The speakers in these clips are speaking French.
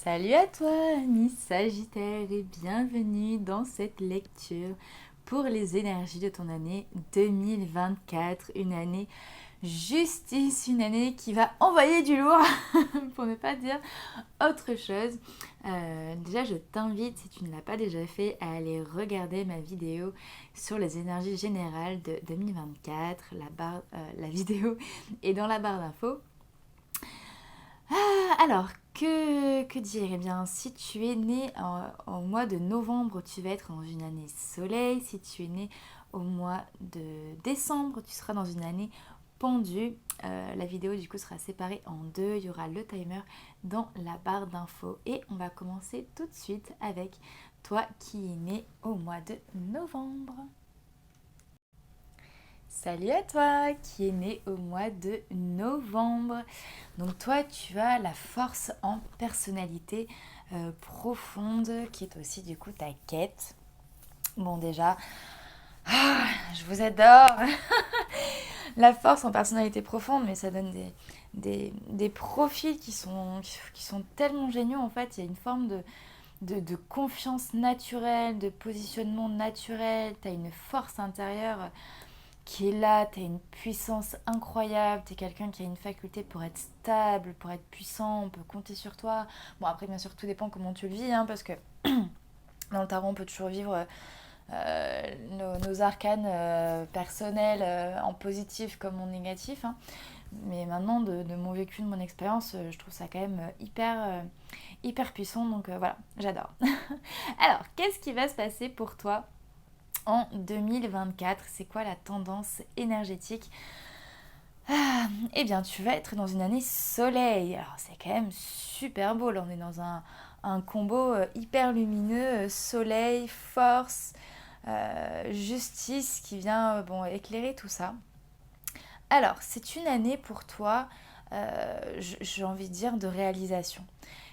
Salut à toi, ami Sagittaire, et bienvenue dans cette lecture pour les énergies de ton année 2024, une année justice, une année qui va envoyer du lourd, pour ne pas dire autre chose. Déjà, je t'invite, si tu ne l'as pas déjà fait, à aller regarder ma vidéo sur les énergies générales de 2024. La vidéo est dans la barre d'infos. Alors, que dire? Eh bien, si tu es né au mois de novembre, tu vas être dans une année soleil. Si tu es né au mois de décembre, tu seras dans une année pendue. La vidéo, du coup, sera séparée en deux. Il y aura le timer dans la barre d'infos. Et on va commencer tout de suite avec toi qui es né au mois de novembre. Salut à toi qui est né au mois de novembre. Donc toi, tu as la force en personnalité profonde qui est aussi du coup ta quête. Bon déjà, je vous adore. La force en personnalité profonde, mais ça donne des profils qui sont tellement géniaux en fait. Il y a une forme de confiance naturelle, de positionnement naturel. Tu as une force intérieure qui est là, tu as une puissance incroyable, tu es quelqu'un qui a une faculté pour être stable, pour être puissant, on peut compter sur toi. Bon, après, bien sûr, tout dépend comment tu le vis, hein, parce que dans le tarot, on peut toujours vivre nos arcanes personnels en positif comme en négatif. Hein. Mais maintenant, de mon vécu, de mon expérience, je trouve ça quand même hyper puissant, donc voilà, j'adore. Alors, qu'est-ce qui va se passer pour toi en 2024? C'est quoi la tendance énergétique? Eh bien, tu vas être dans une année soleil. Alors, c'est quand même super beau. Là, on est dans un combo hyper lumineux, soleil, force, justice qui vient bon, éclairer tout ça. Alors, c'est une année pour toi, j'ai envie de dire, de réalisation.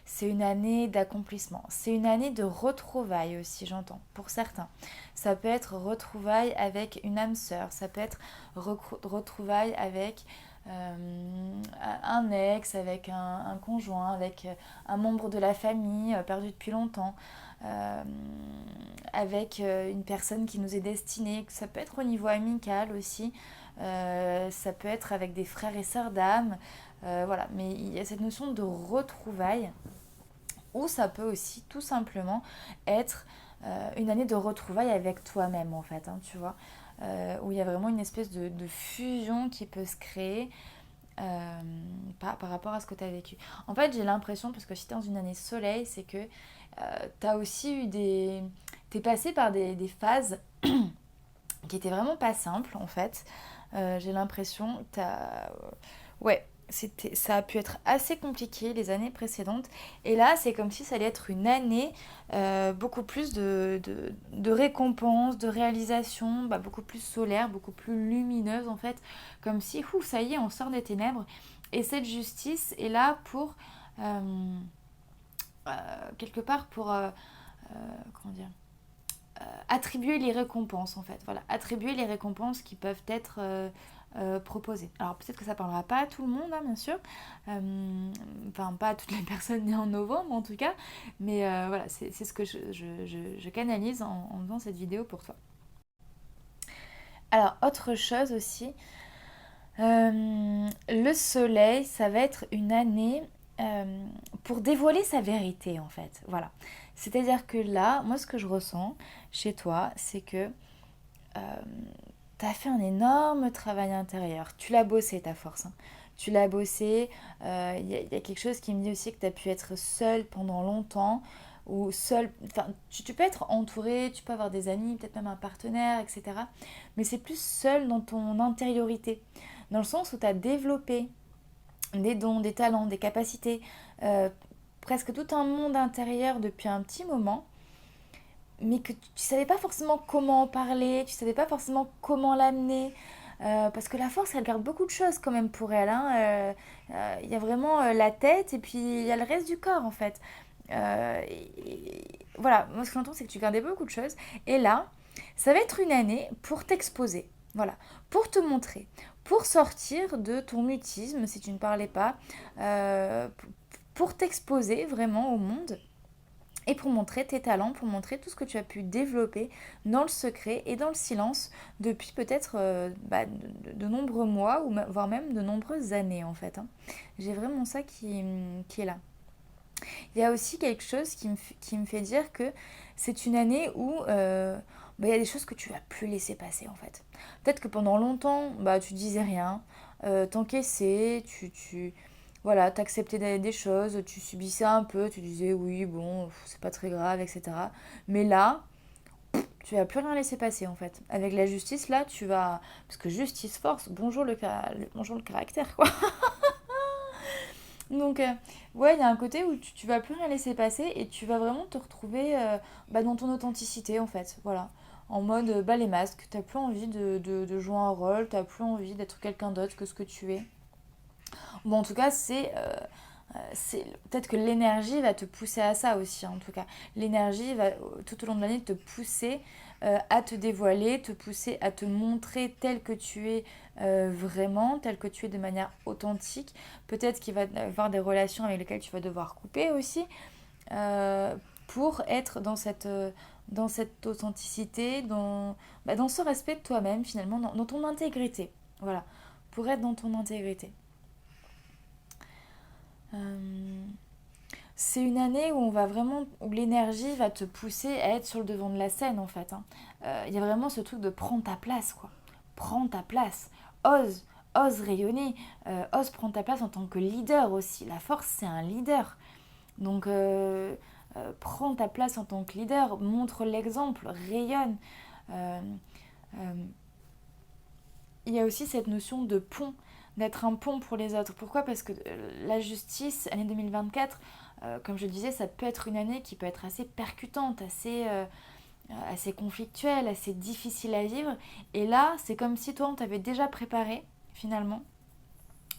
C'est une année d'accomplissement. C'est une année de retrouvailles aussi, j'entends, pour certains. Ça peut être retrouvailles avec une âme sœur, ça peut être retrouvailles avec un ex, avec un conjoint, avec un membre de la famille perdu depuis longtemps, euh, avec une personne qui nous est destinée. Ça peut être au niveau amical aussi. Ça peut être avec des frères et sœurs d'âme, voilà. Mais il y a cette notion de retrouvailles, ou ça peut aussi tout simplement être une année de retrouvailles avec toi-même en fait, hein, tu vois, où il y a vraiment une espèce de fusion qui peut se créer par rapport à ce que tu as vécu. En fait, j'ai l'impression, parce que si tu es dans une année soleil, c'est que tu as aussi eu des... Tu es passé par des phases qui étaient vraiment pas simples en fait. J'ai l'impression que ouais, ça a pu être assez compliqué les années précédentes. Et là, c'est comme si ça allait être une année beaucoup plus de récompenses, de réalisations, bah, beaucoup plus solaire, beaucoup plus lumineuse en fait. Comme si, ça y est, on sort des ténèbres. Et cette justice est là pour, quelque part, pour, comment dire, attribuer les récompenses en fait. Voilà, attribuer les récompenses qui peuvent être proposées. Alors peut-être que ça ne parlera pas à tout le monde, hein, bien sûr. Enfin, pas à toutes les personnes nées en novembre en tout cas. Mais voilà, c'est ce que je canalise en faisant cette vidéo pour toi. Alors, autre chose aussi, le soleil, ça va être une année pour dévoiler sa vérité en fait. Voilà. C'est-à-dire que là, moi ce que je ressens chez toi, c'est que tu as fait un énorme travail intérieur. Tu l'as bossé ta force. Hein. Tu l'as bossé. Y a quelque chose qui me dit aussi que tu as pu être seule pendant longtemps. Ou seule. Enfin, tu peux être entourée, tu peux avoir des amis, peut-être même un partenaire, etc. Mais c'est plus seule dans ton intériorité. Dans le sens où tu as développé des dons, des talents, des capacités, presque tout un monde intérieur depuis un petit moment, mais que tu savais pas forcément comment en parler, tu savais pas forcément comment l'amener. Parce que la force, elle garde beaucoup de choses quand même pour elle. Hein. Y a vraiment la tête et puis il y a le reste du corps en fait. Voilà, moi ce que j'entends c'est que tu gardais beaucoup de choses. Et là, ça va être une année pour t'exposer. Voilà, pour te montrer, pour sortir de ton mutisme si tu ne parlais pas, pour t'exposer vraiment au monde et pour montrer tes talents, pour montrer tout ce que tu as pu développer dans le secret et dans le silence depuis peut-être de nombreux mois, ou voire même de nombreuses années en fait. J'ai vraiment ça qui est là. Il y a aussi quelque chose qui me fait dire que c'est une année où il y a des choses que tu vas plus laisser passer en fait. Peut-être que pendant longtemps, tu disais rien, t'encaissais, voilà, t'acceptais des choses, tu subissais un peu, tu disais oui, bon, c'est pas très grave, etc. Mais là, tu vas plus rien laisser passer en fait. Avec la justice, là, tu vas... Parce que justice force, bonjour le caractère, quoi. Donc, ouais, il y a un côté où tu vas plus rien laisser passer et tu vas vraiment te retrouver dans ton authenticité, en fait. Voilà. En mode, les masques, t'as plus envie de jouer un rôle, t'as plus envie d'être quelqu'un d'autre que ce que tu es. Bon, en tout cas, peut-être que l'énergie va te pousser à ça aussi, en tout cas. L'énergie va, tout au long de l'année, te pousser à te dévoiler, te pousser à te montrer tel que tu es vraiment, tel que tu es de manière authentique. Peut-être qu'il va y avoir des relations avec lesquelles tu vas devoir couper aussi pour être dans cette authenticité, dans ce respect de toi-même finalement, dans ton intégrité. Voilà, pour être dans ton intégrité. C'est une année où l'énergie va te pousser à être sur le devant de la scène en fait. Il y a vraiment ce truc de prendre ta place quoi. Prends ta place. Ose rayonner. Ose prendre ta place en tant que leader aussi. La force c'est un leader. Donc prends ta place en tant que leader. Montre l'exemple. Rayonne. Euh, euh, il y a aussi cette notion de pont, d'être un pont pour les autres. Pourquoi ? Parce que la justice, année 2024, comme je disais, ça peut être une année qui peut être assez percutante, assez conflictuelle, assez difficile à vivre. Et là, c'est comme si toi, on t'avait déjà préparé, finalement.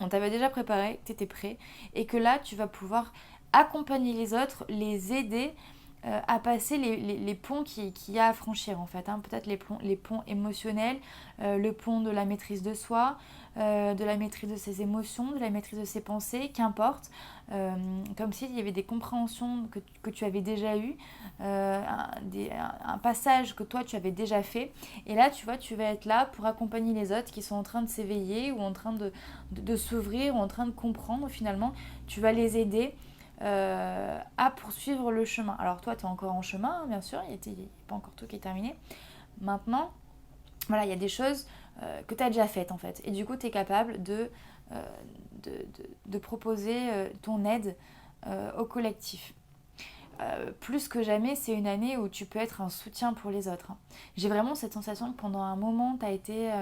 On t'avait déjà préparé, tu étais prêt. Et que là, tu vas pouvoir accompagner les autres, les aider à passer les ponts qu'il y a à franchir en fait. Peut-être les ponts émotionnels, le pont de la maîtrise de soi, de la maîtrise de ses émotions, de la maîtrise de ses pensées, qu'importe. Comme s'il y avait des compréhensions que tu avais déjà eues, un passage que toi tu avais déjà fait. Et là, tu vois, tu vas être là pour accompagner les autres qui sont en train de s'éveiller ou en train de s'ouvrir ou en train de comprendre finalement. Tu vas les aider à poursuivre le chemin. Alors toi, tu es encore en chemin, bien sûr, il n'y a pas encore tout qui est terminé. Maintenant, voilà, il y a des choses que tu as déjà faites en fait. Et du coup, tu es capable de proposer ton aide au collectif. Plus que jamais, c'est une année où tu peux être un soutien pour les autres. J'ai vraiment cette sensation que pendant un moment, tu as été...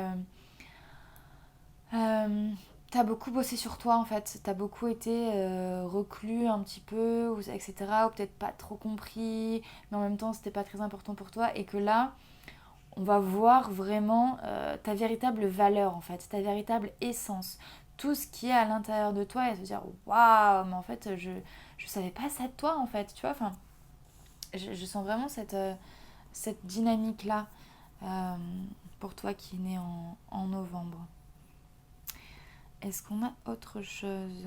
t'as beaucoup bossé sur toi en fait, t'as beaucoup été reclus un petit peu, etc. Ou peut-être pas trop compris, mais en même temps c'était pas très important pour toi. Et que là, on va voir vraiment ta véritable valeur en fait, ta véritable essence. Tout ce qui est à l'intérieur de toi et se dire waouh, mais en fait je savais pas ça de toi en fait, tu vois. Enfin, je sens vraiment cette dynamique là pour toi qui est né en novembre. Est-ce qu'on a autre chose ?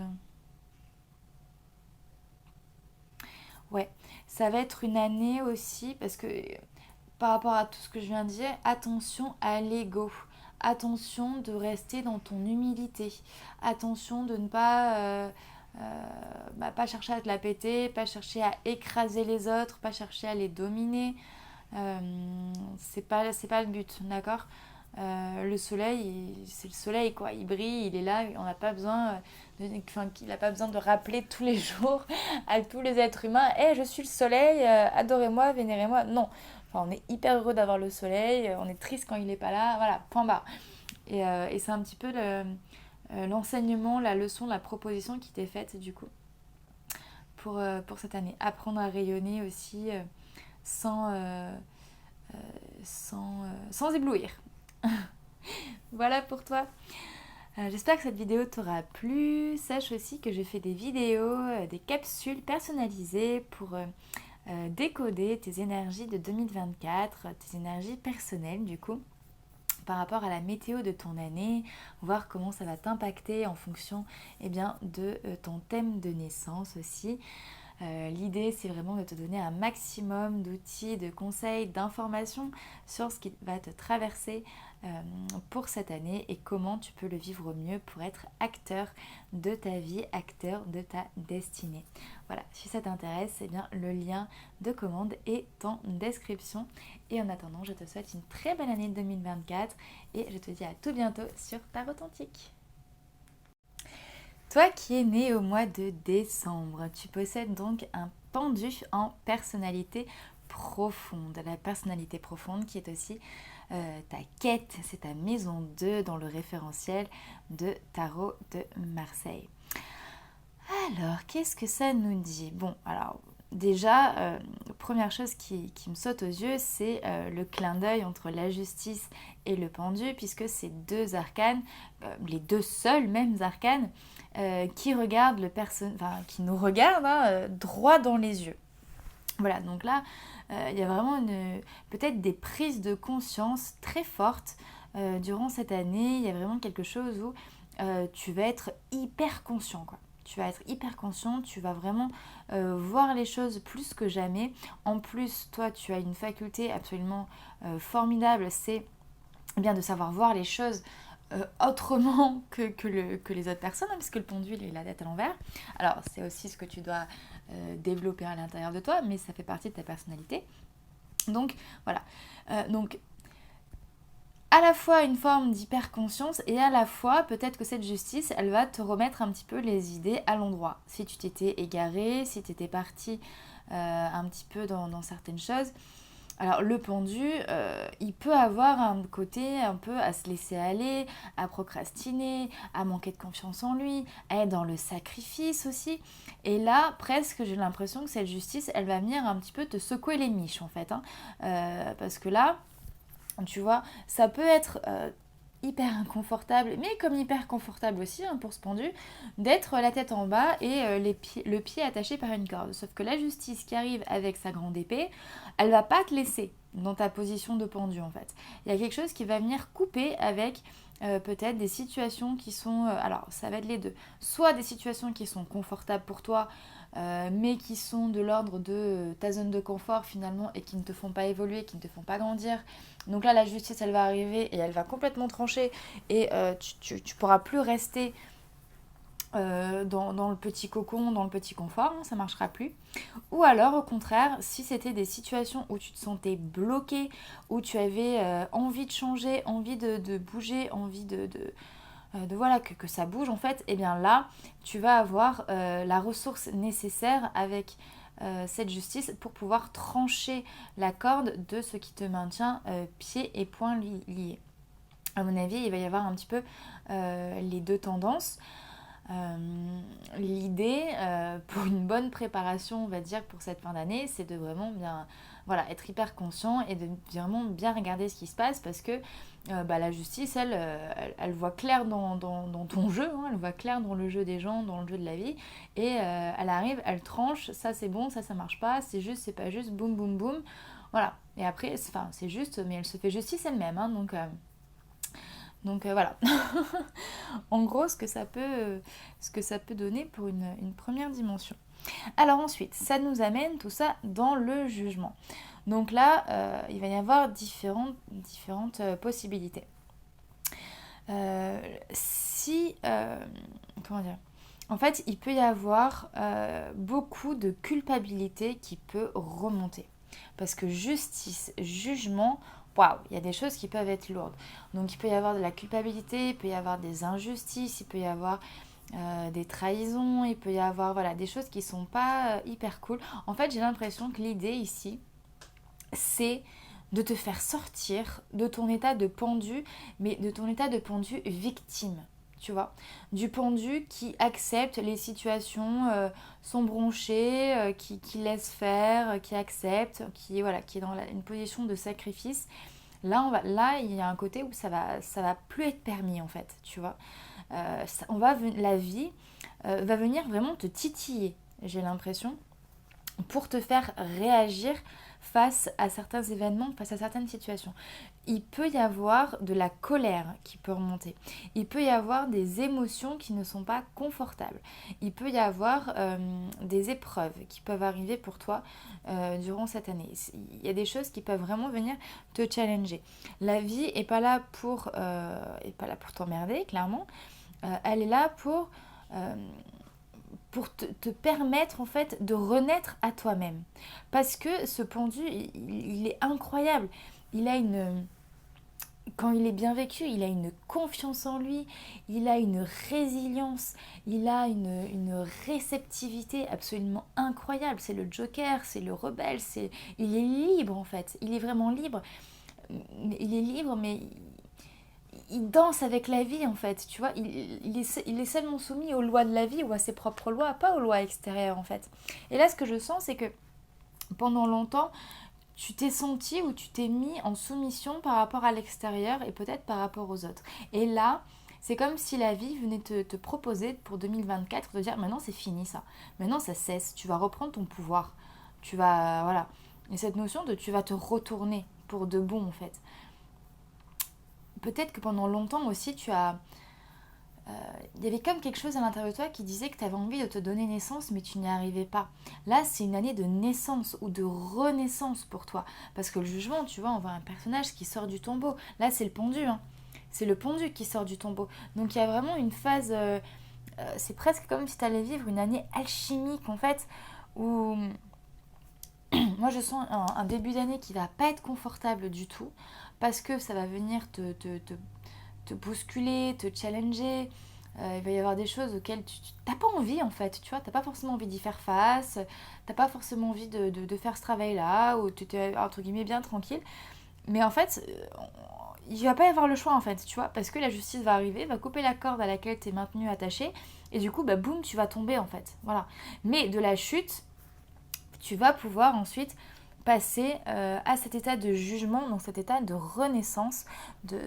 Ouais, ça va être une année aussi parce que par rapport à tout ce que je viens de dire, attention à l'ego. Attention de rester dans ton humilité. Attention de ne pas chercher à te la péter, pas chercher à écraser les autres, pas chercher à les dominer. C'est pas le but, d'accord ? Le soleil, c'est le soleil quoi, il brille, il est là, on n'a pas besoin il n'a pas besoin de rappeler tous les jours à tous les êtres humains, hey, je suis le soleil, adorez-moi, vénérez-moi. Non, enfin, on est hyper heureux d'avoir le soleil, on est triste quand il n'est pas là, voilà, point barre. Et c'est un petit peu l'enseignement, la leçon, la proposition qui t'est faite du coup pour cette année. Apprendre à rayonner aussi sans, sans éblouir. Voilà pour toi. J'espère que cette vidéo t'aura plu. Sache aussi que je fais des vidéos, des capsules personnalisées pour décoder tes énergies de 2024, tes énergies personnelles du coup. par rapport à la météo de ton année, voir comment ça va t'impacter en fonction de ton thème de naissance aussi. L'idée, c'est vraiment de te donner un maximum d'outils, de conseils, d'informations sur ce qui va te traverser pour cette année et comment tu peux le vivre au mieux pour être acteur de ta vie, acteur de ta destinée. Voilà, si ça t'intéresse, eh bien, le lien de commande est en description. Et en attendant, je te souhaite une très belle année 2024 et je te dis à tout bientôt sur Tarot Authentique. Toi qui es né au mois de décembre, tu possèdes donc un pendu en personnalité profonde. La personnalité profonde qui est aussi ta quête, c'est ta maison 2 dans le référentiel de Tarot de Marseille. Alors, qu'est-ce que ça nous dit? Bon, alors déjà, première chose qui me saute aux yeux, c'est le clin d'œil entre la justice et le pendu, puisque c'est deux arcanes, les deux seuls mêmes arcanes, qui regardent qui nous regardent droit dans les yeux. Voilà, donc là, il y a vraiment peut-être des prises de conscience très fortes durant cette année. Il y a vraiment quelque chose où tu vas être hyper conscient, quoi. Tu vas être hyper conscient, tu vas vraiment voir les choses plus que jamais. En plus, toi, tu as une faculté absolument formidable, c'est bien de savoir voir les choses autrement que les autres personnes, hein, parce que le pendule il a la tête à l'envers. Alors, c'est aussi ce que tu dois développer à l'intérieur de toi, mais ça fait partie de ta personnalité. Donc, voilà. Donc, à la fois une forme d'hyper-conscience et à la fois peut-être que cette justice, elle va te remettre un petit peu les idées à l'endroit. Si tu t'étais égaré, si tu étais parti un petit peu dans certaines choses. Alors le pendu, il peut avoir un côté un peu à se laisser aller, à procrastiner, à manquer de confiance en lui, à être dans le sacrifice aussi. Et là, presque, j'ai l'impression que cette justice, elle va venir un petit peu te secouer les miches en fait. Parce que là, tu vois, ça peut être hyper inconfortable, mais comme hyper confortable aussi pour ce pendu, d'être la tête en bas et le pied attaché par une corde. Sauf que la justice qui arrive avec sa grande épée, elle va pas te laisser dans ta position de pendu en fait. Il y a quelque chose qui va venir couper avec peut-être des situations qui sont... alors ça va être les deux. Soit des situations qui sont confortables pour toi, mais qui sont de l'ordre de ta zone de confort finalement et qui ne te font pas évoluer, qui ne te font pas grandir. Donc là, la justice, elle va arriver et elle va complètement trancher et tu pourras plus rester dans le petit cocon, dans le petit confort, ça ne marchera plus. Ou alors, au contraire, si c'était des situations où tu te sentais bloqué, où tu avais envie de changer, envie de bouger, envie de voilà, que ça bouge en fait, et bien là, tu vas avoir la ressource nécessaire avec cette justice pour pouvoir trancher la corde de ce qui te maintient pieds et poings liés. À mon avis, il va y avoir un petit peu les deux tendances. L'idée pour une bonne préparation, on va dire, pour cette fin d'année, c'est de vraiment bien être hyper conscient et de vraiment bien regarder ce qui se passe parce que la justice, elle voit clair dans ton jeu, elle voit clair dans le jeu des gens, dans le jeu de la vie et elle arrive, elle tranche, ça c'est bon, ça marche pas, c'est juste, c'est pas juste, boum boum boum, voilà. Et après, c'est juste, mais elle se fait justice elle-même, donc voilà, en gros ce que ça peut donner pour une première dimension. Alors ensuite, ça nous amène tout ça dans le jugement. Donc là, il va y avoir différentes possibilités. Comment dire ? En fait, il peut y avoir beaucoup de culpabilité qui peut remonter. Parce que justice, jugement, waouh, il y a des choses qui peuvent être lourdes. Donc il peut y avoir de la culpabilité, il peut y avoir des injustices, il peut y avoir des trahisons, il peut y avoir des choses qui sont pas hyper cool. En fait, j'ai l'impression que l'idée ici, c'est de te faire sortir de ton état de pendu, mais de ton état de pendu victime. Tu vois, du pendu qui accepte les situations sont bronchées, qui laisse faire, qui accepte, qui est dans une position de sacrifice. Là, il y a un côté où ça va plus être permis en fait, tu vois. La vie va venir vraiment te titiller, j'ai l'impression. pour te faire réagir face à certains événements, face à certaines situations. Il peut y avoir de la colère qui peut remonter. Il peut y avoir des émotions qui ne sont pas confortables. Il peut y avoir des épreuves qui peuvent arriver pour toi durant cette année. Il y a des choses qui peuvent vraiment venir te challenger. La vie n'est pas là pour t'emmerder, clairement. Elle est là pour te permettre en fait de renaître à toi-même. Parce que ce pendu, il est incroyable. Il a quand il est bien vécu, il a une confiance en lui, il a une résilience, il a une réceptivité absolument incroyable. C'est le Joker, c'est le rebelle, il est libre en fait. Il est vraiment libre. Il est libre, mais il danse avec la vie en fait, tu vois, il est seulement soumis aux lois de la vie ou à ses propres lois, pas aux lois extérieures en fait. Et là ce que je sens c'est que pendant longtemps tu t'es senti ou tu t'es mis en soumission par rapport à l'extérieur et peut-être par rapport aux autres. Et là c'est comme si la vie venait te proposer pour 2024 de dire maintenant c'est fini ça, maintenant ça cesse, tu vas reprendre ton pouvoir, tu vas, voilà. Et cette notion de tu vas te retourner pour de bon en fait. Peut-être que pendant longtemps aussi, il y avait comme quelque chose à l'intérieur de toi qui disait que tu avais envie de te donner naissance, mais tu n'y arrivais pas. Là, c'est une année de naissance ou de renaissance pour toi. Parce que le jugement, tu vois, on voit un personnage qui sort du tombeau. Là, c'est le pendu, hein. C'est le pendu qui sort du tombeau. Donc, il y a vraiment une phase... c'est presque comme si tu allais vivre une année alchimique, en fait, où... Moi, je sens un début d'année qui va pas être confortable du tout, parce que ça va venir te bousculer, te challenger. Il va y avoir des choses auxquelles tu n'as pas envie en fait, tu vois, t'as pas forcément envie d'y faire face, t'as pas forcément envie de faire ce travail-là, ou tu es entre guillemets bien tranquille. Mais en fait, il va pas y avoir le choix en fait, tu vois, parce que la justice va arriver, va couper la corde à laquelle tu es maintenu attaché, et du coup, bah boum, tu vas tomber en fait, voilà. Mais de la chute, tu vas pouvoir ensuite passer à cet état de jugement, donc cet état de renaissance,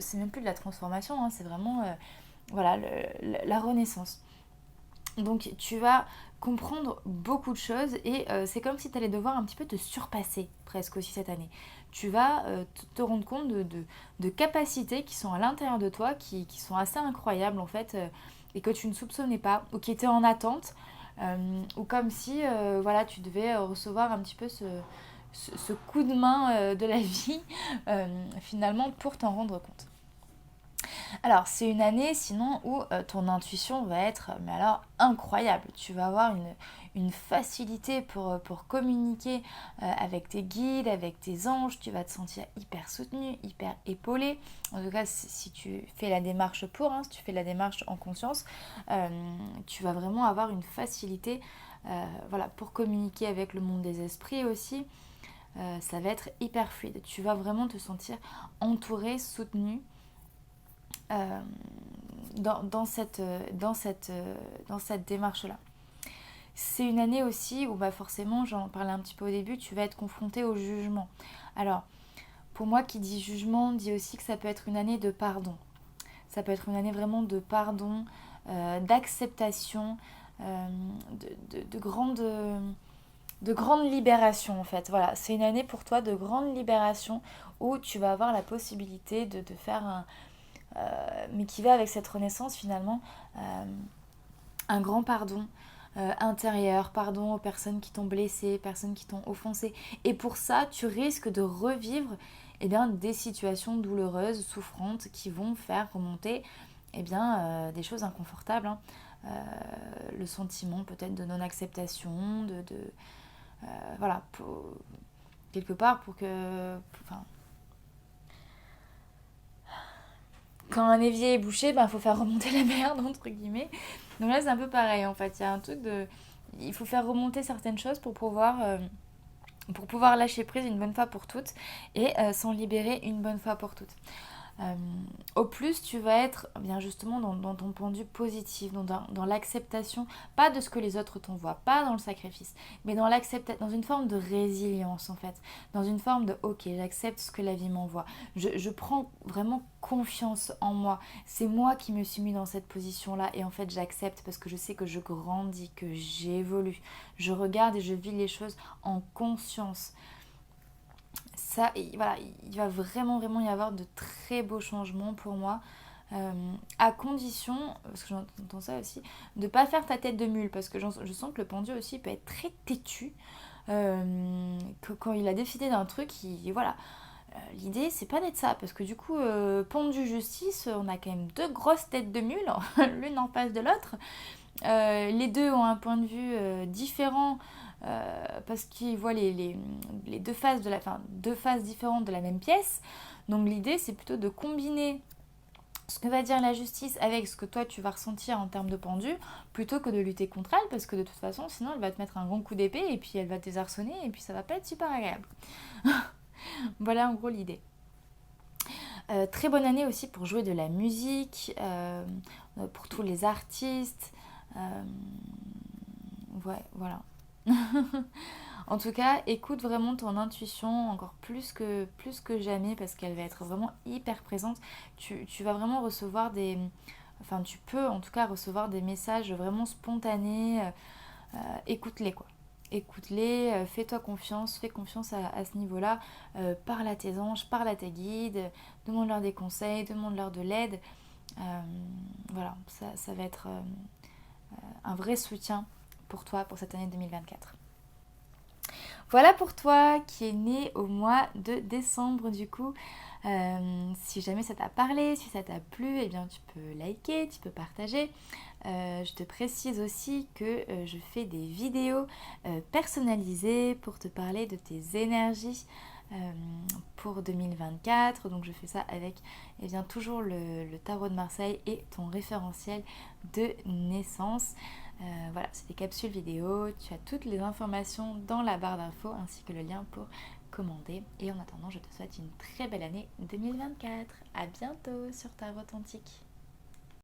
c'est même plus de la transformation, hein, c'est vraiment voilà, la renaissance. Donc tu vas comprendre beaucoup de choses et c'est comme si tu allais devoir un petit peu te surpasser presque aussi cette année. Tu vas te rendre compte de capacités qui sont à l'intérieur de toi, qui sont assez incroyables en fait, et que tu ne soupçonnais pas, ou qui étaient en attente, ou comme si voilà, tu devais recevoir un petit peu ce coup de main de la vie finalement pour t'en rendre compte. Alors c'est une année sinon où ton intuition va être mais alors incroyable. Tu vas avoir une facilité pour communiquer avec tes guides, avec tes anges. Tu vas te sentir hyper soutenu, hyper épaulé. En tout cas si tu fais la démarche si tu fais la démarche en conscience, tu vas vraiment avoir une facilité voilà, pour communiquer avec le monde des esprits aussi. Ça va être hyper fluide. Tu vas vraiment te sentir entouré, soutenu dans cette démarche-là. C'est une année aussi où forcément, j'en parlais un petit peu au début, tu vas être confronté au jugement. Alors, pour moi qui dit jugement, dit aussi que ça peut être une année de pardon. Ça peut être une année vraiment de pardon, d'acceptation, de grande libération en fait. Voilà, c'est une année pour toi de grande libération où tu vas avoir la possibilité de faire mais qui va avec cette renaissance finalement, un grand pardon intérieur, pardon aux personnes qui t'ont blessé, personnes qui t'ont offensé. Et pour ça, tu risques de revivre des situations douloureuses, souffrantes, qui vont faire remonter des choses inconfortables. Hein. Le sentiment peut-être de non-acceptation, voilà, quelque part pour que... quand un évier est bouché, il faut faire remonter la merde, entre guillemets. Donc là, c'est un peu pareil, en fait. Il y a un truc de... Il faut faire remonter certaines choses pour pouvoir lâcher prise une bonne fois pour toutes et s'en libérer une bonne fois pour toutes. Euh, Au plus, tu vas être bien justement dans ton point de vue positif, dans l'acceptation, pas de ce que les autres t'envoient, pas dans le sacrifice, mais dans une forme de résilience en fait, dans une forme de ok, j'accepte ce que la vie m'envoie, je prends vraiment confiance en moi, c'est moi qui me suis mis dans cette position-là et en fait j'accepte parce que je sais que je grandis, que j'évolue, je regarde et je vis les choses en conscience. Ça, voilà, il va vraiment y avoir de très beaux changements pour moi. À condition, parce que j'entends ça aussi, de ne pas faire ta tête de mule, parce que je sens que le pendu aussi peut être très têtu. Que quand il a décidé d'un truc, voilà. L'idée, c'est pas d'être ça, parce que du coup, pendu justice, on a quand même deux grosses têtes de mule, l'une en face de l'autre. Les deux ont un point de vue différent parce qu'ils voient les deux faces deux faces différentes de la même pièce. Donc l'idée c'est plutôt de combiner ce que va dire la justice avec ce que toi tu vas ressentir en termes de pendu, plutôt que de lutter contre elle, parce que de toute façon sinon elle va te mettre un grand coup d'épée et puis elle va te désarçonner et puis ça va pas être super agréable. Voilà en gros l'idée. Très bonne année aussi pour jouer de la musique, pour tous les artistes. Euh, ouais, voilà. En tout cas, écoute vraiment ton intuition encore plus que jamais parce qu'elle va être vraiment hyper présente. Tu vas vraiment recevoir Enfin, tu peux en tout cas recevoir des messages vraiment spontanés. Écoute-les quoi. Écoute-les, fais confiance à ce niveau-là. Parle à tes anges, parle à tes guides, demande-leur des conseils, demande-leur de l'aide. Voilà, ça va être un vrai soutien pour toi pour cette année 2024. Voilà pour toi qui est né au mois de décembre du coup. Si jamais ça t'a parlé, si ça t'a plu, eh bien tu peux liker, tu peux partager. Je te précise aussi que je fais des vidéos personnalisées pour te parler de tes énergies pour 2024. Donc je fais ça avec eh bien, toujours le tarot de Marseille et ton référentiel de naissance. Voilà, c'est des capsules vidéo, tu as toutes les informations dans la barre d'infos ainsi que le lien pour commander. Et en attendant, je te souhaite une très belle année 2024. À bientôt sur Tarot Authentique.